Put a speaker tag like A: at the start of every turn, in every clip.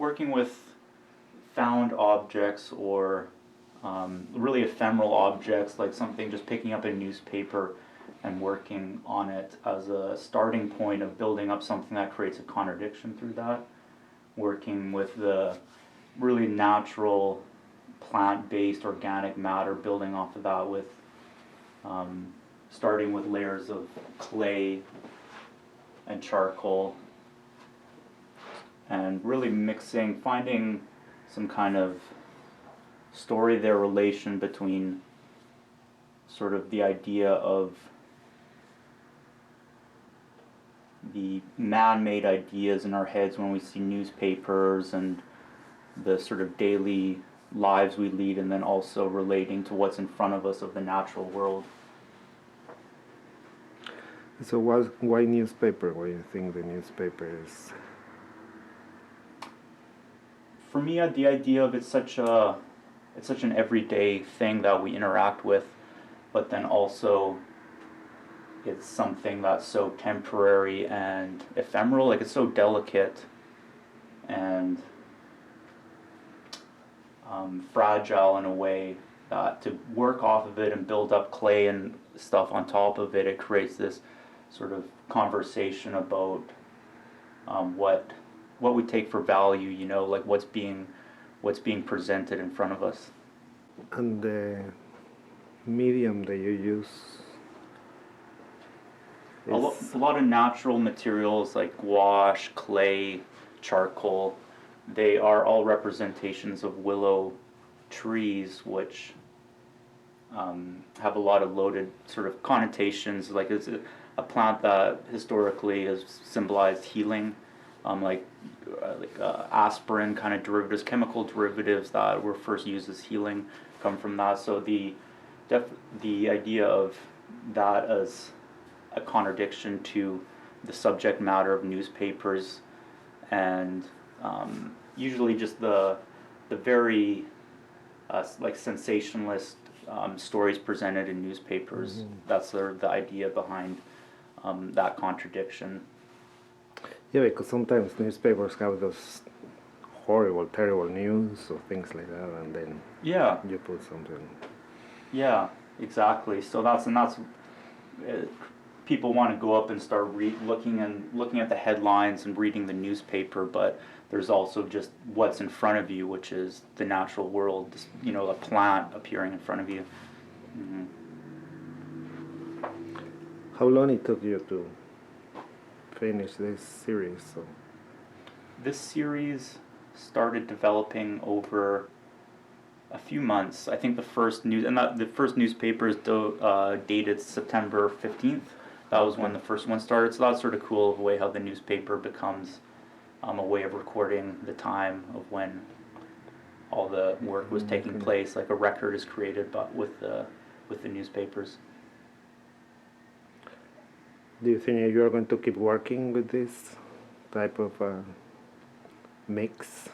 A: working with found objects or really ephemeral objects, like something just picking up a newspaper and working on it as a starting point of building up something that creates a contradiction through that. Working with the really natural plant-based organic matter, building off of that with starting with layers of clay and charcoal, and really mixing, finding some kind of story there, relation between sort of the idea of the man-made ideas in our heads when we see newspapers and the sort of daily lives we lead, and then also relating to what's in front of us of the natural world.
B: So why newspaper? Why do you think the newspaper is?
A: For me, the idea of it's such an everyday thing that we interact with, but then also it's something that's so temporary and ephemeral. Like, it's so delicate and fragile in a way that to work off of it and build up clay and stuff on top of it, it creates this sort of conversation about what we take for value, you know, like what's being presented in front of us.
B: And the medium that you use
A: A lot of natural materials like gouache, clay, charcoal. They are all representations of willow trees, which have a lot of loaded sort of connotations. Like, it's a plant that historically has symbolized healing, like aspirin kind of derivatives, chemical derivatives that were first used as healing come from that. So the idea of that as a contradiction to the subject matter of newspapers, and usually just the very like sensationalist stories presented in newspapers. Mm-hmm. That's the idea behind that contradiction.
B: Yeah, because sometimes newspapers have those horrible, terrible news or things like that, and then you put something.
A: Yeah, exactly. So that's people want to go up and start looking at the headlines and reading the newspaper, but there's also just what's in front of you, which is the natural world. You know, a plant appearing in front of you. Mm-hmm.
B: How long it took you to finish this series? So
A: this series started developing over a few months. I think the first newspaper is dated September 15th. That was when the first one started. So that's sort of cool, of the way how the newspaper becomes a way of recording the time of when all the work was taking place. Like a record is created, but with the newspapers.
B: Do you think you are going to keep working with this type of mix,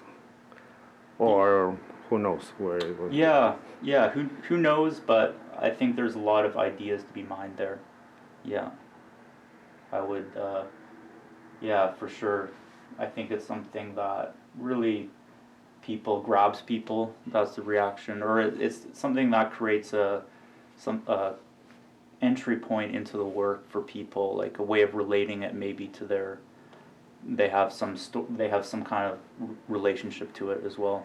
B: or who knows where it will?
A: Yeah. Who knows? But I think there's a lot of ideas to be mined there. Yeah, I would. Yeah, for sure. I think it's something that really grabs people. That's the reaction, or it's something that creates some entry point into the work for people, like a way of relating it maybe to they have some kind of relationship to it as well.